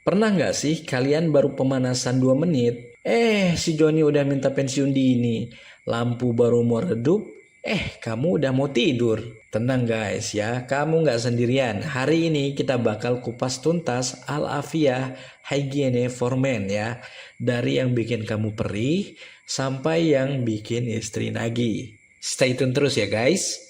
Pernah nggak sih kalian baru pemanasan 2 menit? Si Joni udah minta pensiun dini. Lampu baru mau redup, kamu udah mau tidur. Tenang guys ya, kamu nggak sendirian. Hari ini kita bakal kupas tuntas Al-Afiyah Hygiene for Men ya. Dari yang bikin kamu perih, sampai yang bikin istri nagih. Stay tune terus ya guys.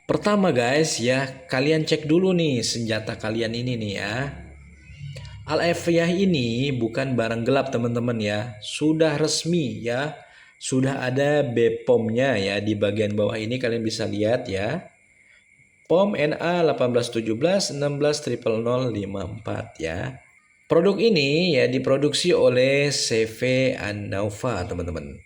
Pertama guys ya, kalian cek dulu nih senjata kalian ini nih ya. Al-Afiyah ini bukan barang gelap teman-teman ya. Sudah resmi ya. Sudah ada BPOM-nya ya di bagian bawah ini kalian bisa lihat ya. POM NA 1817 16 0054 ya. Produk ini ya diproduksi oleh CV Annaufa teman-teman.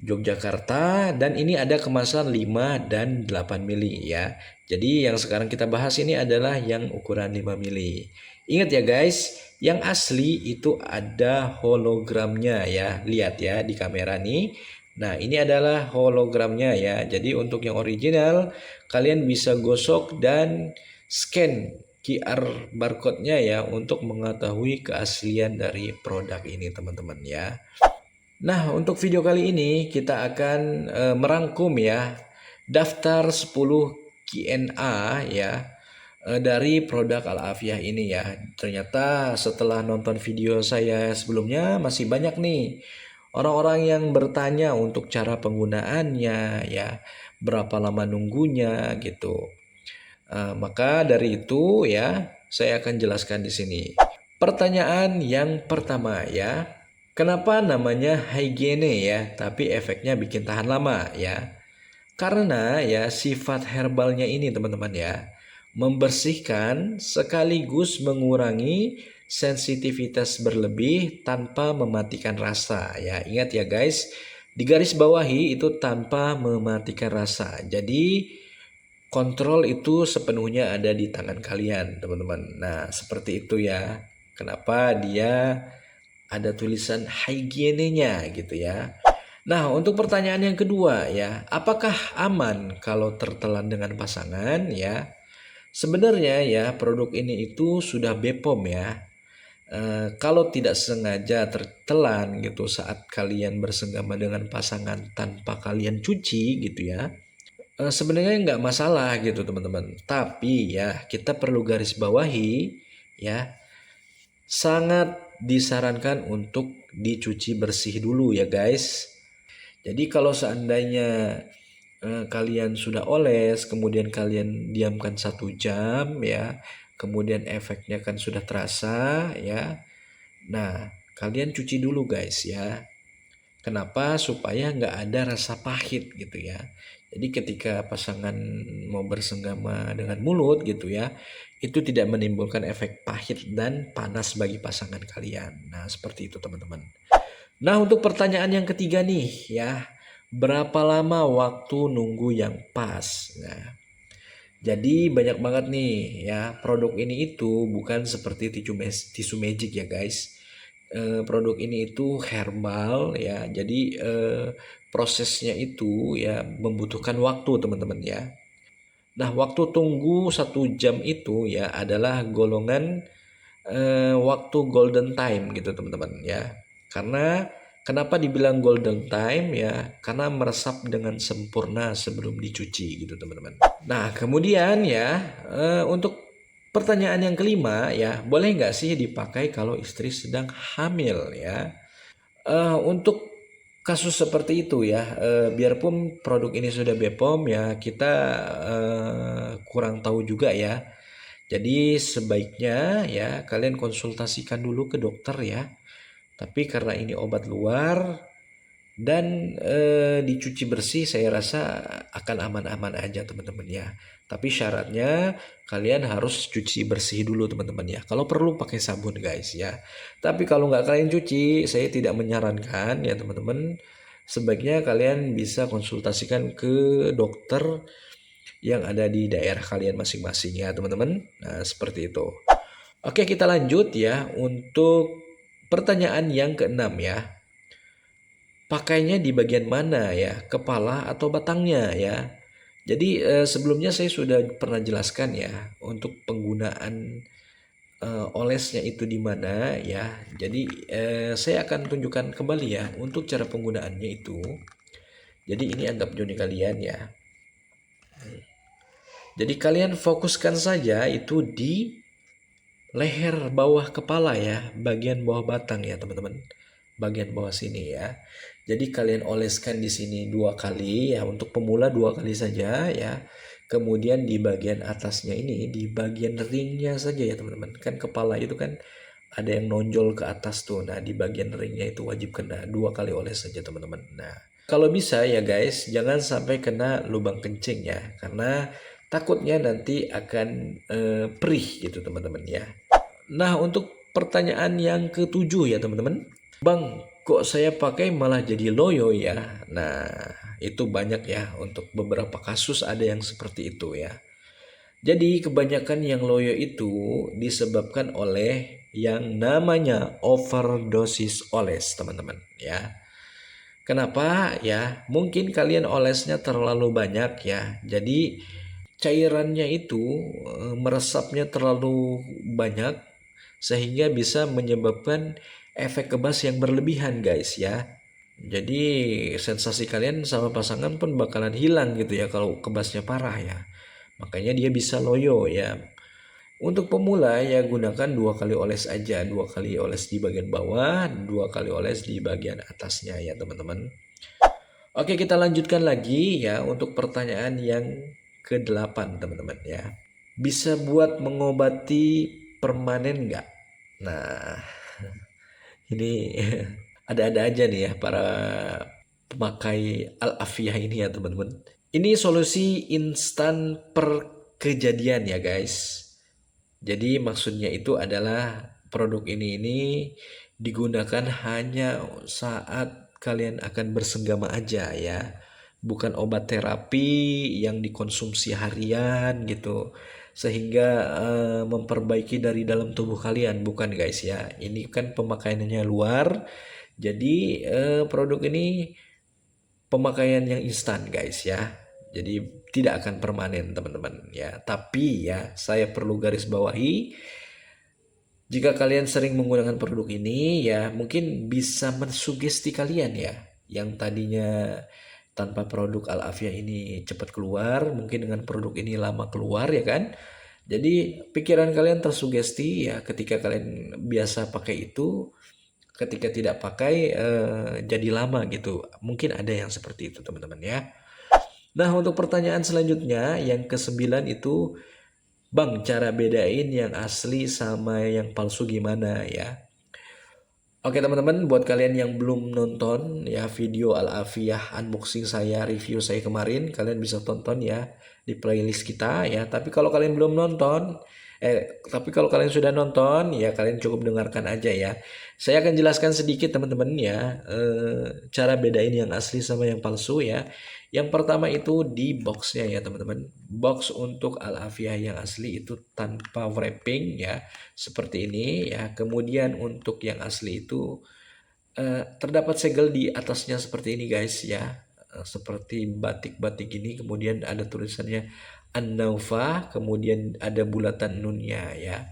Yogyakarta, dan ini ada kemasan 5 dan 8 mili ya. Jadi yang sekarang kita bahas ini adalah yang ukuran 5 mili. Ingat ya guys, yang asli itu ada hologramnya ya. Lihat ya di kamera nih. Nah, ini adalah hologramnya ya. Jadi untuk yang original kalian bisa gosok dan scan QR barcode-nya ya untuk mengetahui keaslian dari produk ini teman-teman ya. Nah, untuk video kali ini kita akan merangkum ya daftar 10 Q&A ya dari produk Al-Afiyah ini ya. Ternyata setelah nonton video saya sebelumnya masih banyak nih orang-orang yang bertanya untuk cara penggunaannya ya, berapa lama nunggunya gitu. Maka dari itu ya, saya akan jelaskan di sini. Pertanyaan yang pertama ya, kenapa namanya hygiene ya, tapi efeknya bikin tahan lama ya? Karena ya sifat herbalnya ini teman-teman ya, membersihkan sekaligus mengurangi sensitivitas berlebih tanpa mematikan rasa ya. Ingat ya guys, di garis bawahi itu tanpa mematikan rasa. Jadi kontrol itu sepenuhnya ada di tangan kalian, teman-teman. Nah, seperti itu ya. Kenapa dia ada tulisan hygiene-nya gitu ya. Nah, untuk pertanyaan yang kedua ya, apakah aman kalau tertelan dengan pasangan ya? Sebenarnya ya, produk ini itu sudah BPOM ya. Kalau tidak sengaja tertelan gitu saat kalian bersenggama dengan pasangan tanpa kalian cuci gitu ya, sebenarnya nggak masalah gitu teman-teman. Tapi ya kita perlu garis bawahi ya, sangat disarankan untuk dicuci bersih dulu ya guys. Jadi kalau seandainya kalian sudah oles, kemudian kalian diamkan 1 jam ya, kemudian efeknya kan sudah terasa ya. Nah, kalian cuci dulu guys ya. Kenapa? Supaya nggak ada rasa pahit gitu ya. Jadi ketika pasangan mau bersenggama dengan mulut gitu ya, itu tidak menimbulkan efek pahit dan panas bagi pasangan kalian. Nah, seperti itu teman-teman. Nah, untuk pertanyaan yang ketiga nih ya, berapa lama waktu nunggu yang pas? Nah, jadi banyak banget nih ya, produk ini itu bukan seperti tisu magic ya guys. Produk ini itu herbal ya, jadi prosesnya itu ya membutuhkan waktu teman-teman ya. Nah, waktu tunggu 1 jam itu ya adalah golongan waktu golden time gitu teman-teman ya. Karena kenapa dibilang golden time ya? Karena meresap dengan sempurna sebelum dicuci gitu teman-teman. Nah, kemudian ya untuk pertanyaan yang kelima ya, boleh nggak sih dipakai kalau istri sedang hamil ya? Untuk kasus seperti itu ya, biarpun produk ini sudah BPOM ya, kita kurang tahu juga ya. Jadi sebaiknya ya kalian konsultasikan dulu ke dokter ya. Tapi karena ini obat luar dan dicuci bersih, saya rasa akan aman-aman aja teman-teman ya. Tapi syaratnya kalian harus cuci bersih dulu teman-teman ya. Kalau perlu pakai sabun guys ya. Tapi kalau nggak kalian cuci, saya tidak menyarankan ya teman-teman. Sebaiknya kalian bisa konsultasikan ke dokter yang ada di daerah kalian masing-masing ya teman-teman. Nah, seperti itu. Oke, kita lanjut ya untuk pertanyaan yang keenam ya. pakainya di bagian mana ya, kepala atau batangnya ya. Jadi sebelumnya saya sudah pernah jelaskan ya untuk penggunaan olesnya itu di mana ya. Jadi saya akan tunjukkan kembali ya untuk cara penggunaannya itu. Jadi ini anggap Joni kalian ya. Jadi kalian fokuskan saja itu di leher bawah kepala ya, bagian bawah batang ya teman-teman. Bagian bawah sini ya. Jadi kalian oleskan di sini 2 kali ya, untuk pemula 2 kali saja ya. Kemudian di bagian atasnya ini, di bagian ringnya saja ya teman-teman. Kan kepala itu kan ada yang nonjol ke atas tuh. Nah di bagian ringnya itu wajib kena 2 kali oles saja teman-teman. Nah kalau bisa ya guys, jangan sampai kena lubang kencing ya. Karena takutnya nanti akan perih gitu teman-teman ya. Nah, untuk pertanyaan yang ketujuh ya teman-teman. Bang, kok saya pakai malah jadi loyo ya? Nah, itu banyak ya, untuk beberapa kasus ada yang seperti itu ya. Jadi kebanyakan yang loyo itu disebabkan oleh yang namanya overdosis oles teman-teman ya. Kenapa ya? Mungkin kalian olesnya terlalu banyak ya. Jadi cairannya itu meresapnya terlalu banyak sehingga bisa menyebabkan efek kebas yang berlebihan guys ya. Jadi sensasi kalian sama pasangan pun bakalan hilang gitu ya kalau kebasnya parah ya. Makanya dia bisa loyo ya. Untuk pemula ya gunakan 2 kali oles aja, 2 kali oles di bagian bawah, 2 kali oles di bagian atasnya ya teman-teman. Oke, kita lanjutkan lagi ya untuk pertanyaan yang ke-8 teman-teman ya. Bisa buat mengobati permanen nggak? Nah, ini ada-ada aja nih ya para pemakai Al-Afiyah ini ya teman-teman. Ini solusi instan per kejadian ya guys. Jadi maksudnya itu adalah produk ini digunakan hanya saat kalian akan bersenggama aja ya. Bukan obat terapi yang dikonsumsi harian gitu. Sehingga memperbaiki dari dalam tubuh kalian, bukan guys ya. Ini kan pemakaiannya luar. Jadi produk ini pemakaian yang instan guys ya. Jadi tidak akan permanen teman-teman ya. Tapi ya saya perlu garis bawahi, jika kalian sering menggunakan produk ini ya mungkin bisa mensugesti kalian ya. Yang tadinya tanpa produk Al-Afiyah ini cepat keluar, mungkin dengan produk ini lama keluar ya kan. Jadi pikiran kalian tersugesti ya ketika kalian biasa pakai itu, ketika tidak pakai jadi lama gitu. Mungkin ada yang seperti itu teman-teman ya. Nah untuk pertanyaan selanjutnya yang ke-9 itu, Bang cara bedain yang asli sama yang palsu gimana ya? Oke teman-teman, buat kalian yang belum nonton ya video Al-Afiyah unboxing saya, review saya kemarin, kalian bisa tonton ya di playlist kita ya. Tapi kalau kalian sudah nonton ya kalian cukup dengarkan aja ya. Saya akan jelaskan sedikit teman-teman ya, cara bedain yang asli sama yang palsu ya. Yang pertama itu di boxnya ya teman-teman. Box untuk Al-Afiyah yang asli itu tanpa wrapping ya, seperti ini ya. Kemudian untuk yang asli itu terdapat segel di atasnya seperti ini guys ya. Seperti batik-batik ini, kemudian ada tulisannya An-Naufa, kemudian ada bulatan nunnya ya.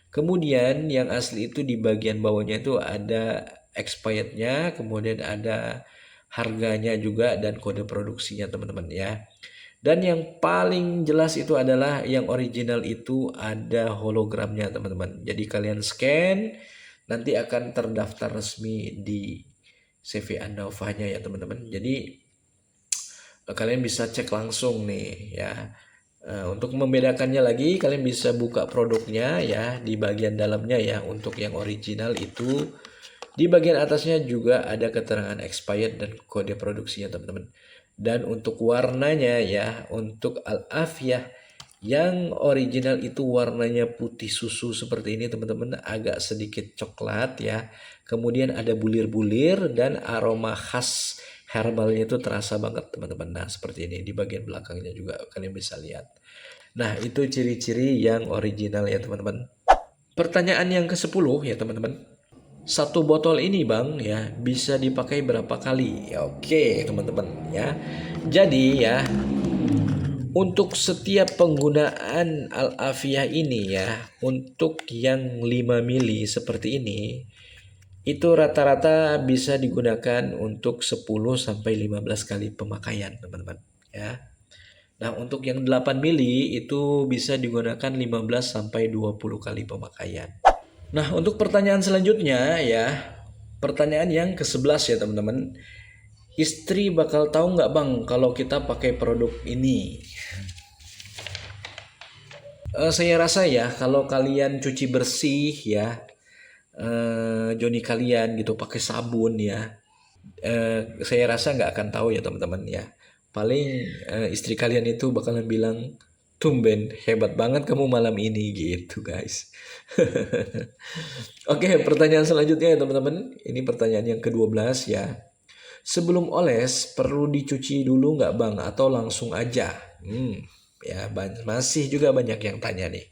Kemudian yang asli itu di bagian bawahnya itu ada expirednya, kemudian ada harganya juga dan kode produksinya teman-teman ya. Dan yang paling jelas itu adalah yang original itu ada hologramnya teman-teman. Jadi kalian scan, nanti akan terdaftar resmi di CV Anda-nya ya teman-teman. Jadi kalian bisa cek langsung nih ya. Untuk membedakannya lagi kalian bisa buka produknya ya di bagian dalamnya ya. Untuk yang original itu di bagian atasnya juga ada keterangan expired dan kode produksinya teman-teman. Dan untuk warnanya ya, untuk Al-Afiyah yang original itu warnanya putih susu seperti ini teman-teman, agak sedikit coklat ya. Kemudian ada bulir-bulir dan aroma khas herbalnya itu terasa banget teman-teman. Nah seperti ini di bagian belakangnya juga kalian bisa lihat. Nah itu ciri-ciri yang original ya teman-teman. Pertanyaan yang ke-10 ya teman-teman. satu botol ini bang ya bisa dipakai berapa kali? Ya, oke teman-teman ya. Jadi ya untuk setiap penggunaan Al-Afiyah ini ya, untuk yang 5 mili seperti ini itu rata-rata bisa digunakan untuk 10 sampai 15 kali pemakaian teman-teman ya. Nah, untuk yang 8 mili itu bisa digunakan 15 sampai 20 kali pemakaian. Nah, untuk pertanyaan selanjutnya ya, pertanyaan yang ke-11 ya teman-teman. Istri bakal tahu nggak bang kalau kita pakai produk ini? Saya rasa ya kalau kalian cuci bersih ya, Joni kalian gitu pakai sabun ya, saya rasa nggak akan tahu ya teman-teman ya. Paling istri kalian itu bakalan bilang, tumben hebat banget kamu malam ini gitu guys. Oke, pertanyaan selanjutnya ya teman-teman. Ini pertanyaan yang ke-12 ya. Sebelum oles perlu dicuci dulu nggak bang atau langsung aja? Ya masih juga banyak yang tanya nih.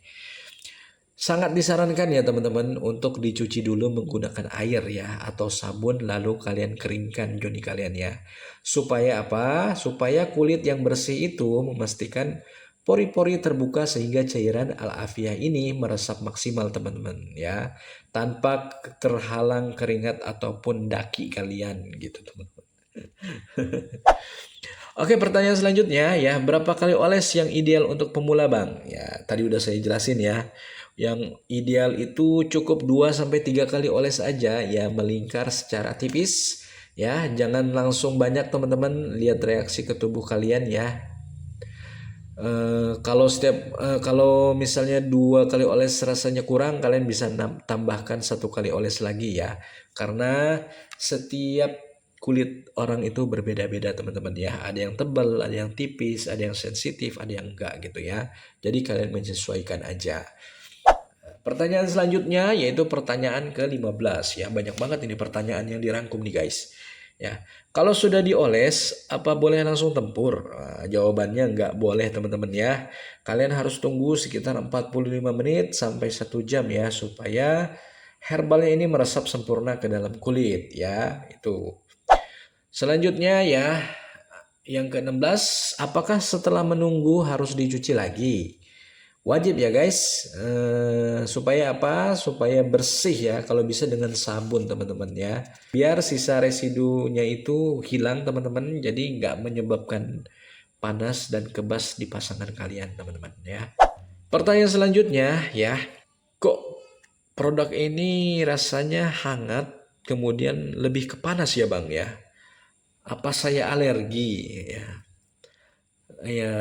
Sangat disarankan ya teman-teman untuk dicuci dulu menggunakan air ya atau sabun lalu kalian keringkan joni kalian ya. Supaya apa? Supaya kulit yang bersih itu memastikan pori-pori terbuka sehingga cairan al-afiyah ini meresap maksimal teman-teman ya. Tanpa terhalang keringat ataupun daki kalian gitu teman-teman. Oke, pertanyaan selanjutnya ya, berapa kali oles yang ideal untuk pemula, Bang? Ya, tadi udah saya jelasin ya. Yang ideal itu cukup 2 sampai 3 kali oles aja ya, melingkar secara tipis ya. Jangan langsung banyak teman-teman, lihat reaksi ke tubuh kalian ya. Kalau misalnya 2 kali oles rasanya kurang, kalian bisa tambahkan 1 kali oles lagi ya. Karena setiap kulit orang itu berbeda-beda teman-teman ya. Ada yang tebal, ada yang tipis, ada yang sensitif, ada yang enggak gitu ya. Jadi kalian menyesuaikan aja. Pertanyaan selanjutnya yaitu pertanyaan ke-15 ya. Banyak banget ini pertanyaan yang dirangkum nih guys. Ya, kalau sudah dioles, apa boleh langsung tempur? Nah, jawabannya nggak boleh teman-teman ya. Kalian harus tunggu sekitar 45 menit sampai 1 jam ya supaya herbalnya ini meresap sempurna ke dalam kulit ya. Itu. Selanjutnya ya, yang ke-16, apakah setelah menunggu harus dicuci lagi? Wajib ya guys, supaya apa? Supaya bersih ya, kalau bisa dengan sabun teman-teman ya. Biar sisa residunya itu hilang teman-teman, jadi nggak menyebabkan panas dan kebas di pasangan kalian teman-teman ya. Pertanyaan selanjutnya ya, kok produk ini rasanya hangat kemudian lebih ke panas ya bang ya? Apa saya alergi ya? Ya,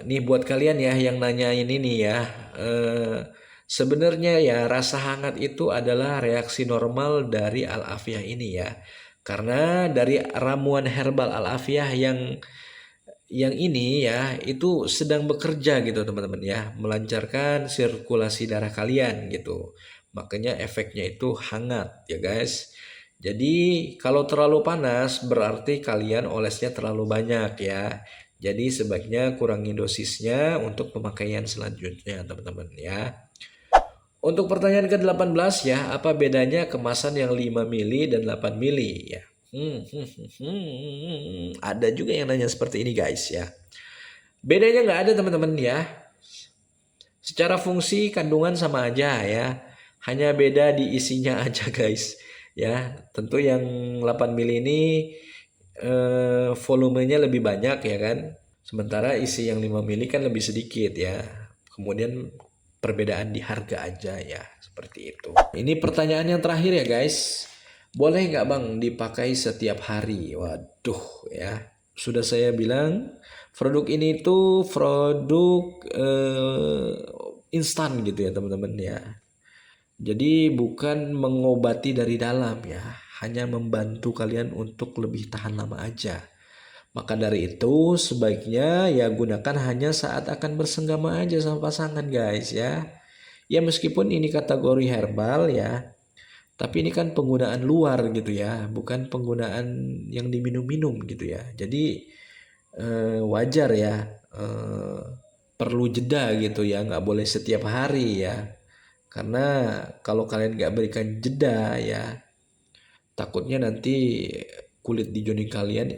nih buat kalian ya yang nanyain ini ya. Eh, Sebenarnya ya rasa hangat itu adalah reaksi normal dari al-afiyah ini ya. Karena dari ramuan herbal al-afiyah yang ini ya itu sedang bekerja gitu teman-teman ya, melancarkan sirkulasi darah kalian gitu. Makanya efeknya itu hangat ya guys. Jadi kalau terlalu panas berarti kalian olesnya terlalu banyak ya. Jadi sebaiknya kurangi dosisnya untuk pemakaian selanjutnya teman-teman ya. Untuk pertanyaan ke-18 ya, apa bedanya kemasan yang 5 mili dan 8 mili ya? Ada juga yang nanya seperti ini guys ya. Bedanya nggak ada teman-teman ya. Secara fungsi kandungan sama aja ya. Hanya beda di isinya aja guys. Ya, tentu yang 8 mili ini volumenya lebih banyak ya kan. Sementara isi yang 5 mili kan lebih sedikit ya. Kemudian perbedaan di harga aja ya, seperti itu. Ini pertanyaan yang terakhir ya guys. Boleh nggak bang dipakai setiap hari? Waduh ya. Sudah saya bilang produk ini tuh produk instan gitu ya teman-teman ya. Jadi bukan mengobati dari dalam ya, hanya membantu kalian untuk lebih tahan lama aja. Maka dari itu sebaiknya ya gunakan hanya saat akan bersenggama aja sama pasangan guys ya. Ya meskipun ini kategori herbal ya, tapi ini kan penggunaan luar gitu ya, bukan penggunaan yang diminum-minum gitu ya. Jadi wajar ya, perlu jeda gitu ya, nggak boleh setiap hari ya. Karena kalau kalian nggak berikan jeda ya, Takutnya nanti kulit di joni kalian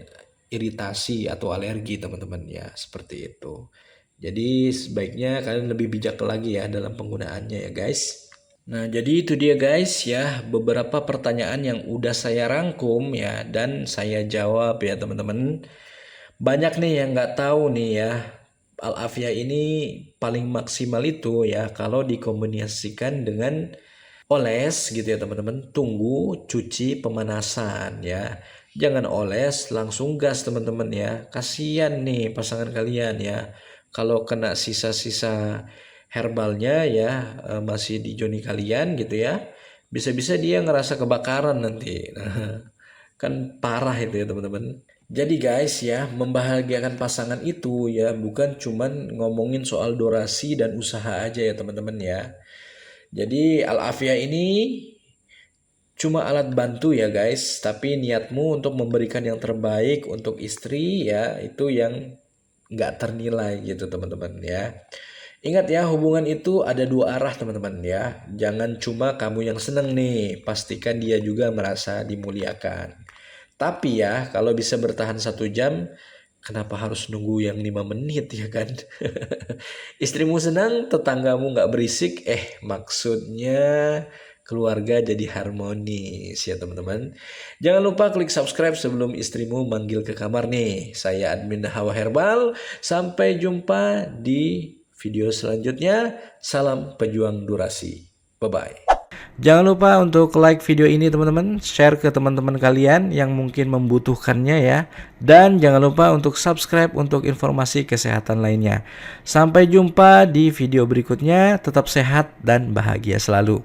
iritasi atau alergi teman-teman ya, seperti itu. Jadi sebaiknya kalian lebih bijak lagi ya dalam penggunaannya ya guys. Nah, jadi itu dia guys ya, beberapa pertanyaan yang udah saya rangkum ya dan saya jawab ya teman-teman. Banyak nih yang nggak tahu nih ya, Al-Afia ini paling maksimal itu ya kalau dikombinasikan dengan oles gitu ya teman-teman. Tunggu cuci pemanasan ya. Jangan oles langsung gas teman-teman ya. Kasihan nih pasangan kalian ya. Kalau kena sisa-sisa herbalnya ya masih di joni kalian gitu ya. Bisa-bisa dia ngerasa kebakaran nanti. Nah, kan parah itu ya teman-teman. Jadi guys ya, membahagiakan pasangan itu ya bukan cuman ngomongin soal durasi dan usaha aja ya teman-teman ya. Jadi Al-Afia ini cuma alat bantu ya guys, tapi niatmu untuk memberikan yang terbaik untuk istri ya itu yang nggak ternilai gitu teman-teman ya. Ingat ya, hubungan itu ada dua arah teman-teman ya. Jangan cuma kamu yang seneng nih, pastikan dia juga merasa dimuliakan. Tapi ya, kalau bisa bertahan 1 jam, kenapa harus nunggu yang 5 menit ya kan? Istrimu senang, tetanggamu nggak berisik, maksudnya keluarga jadi harmonis ya teman-teman. Jangan lupa klik subscribe sebelum istrimu manggil ke kamar nih. Saya admin Hawa Herbal. Sampai jumpa di video selanjutnya. Salam pejuang durasi. Bye-bye. Jangan lupa untuk like video ini teman-teman, share ke teman-teman kalian yang mungkin membutuhkannya ya. Dan jangan lupa untuk subscribe untuk informasi kesehatan lainnya. Sampai jumpa di video berikutnya, tetap sehat dan bahagia selalu.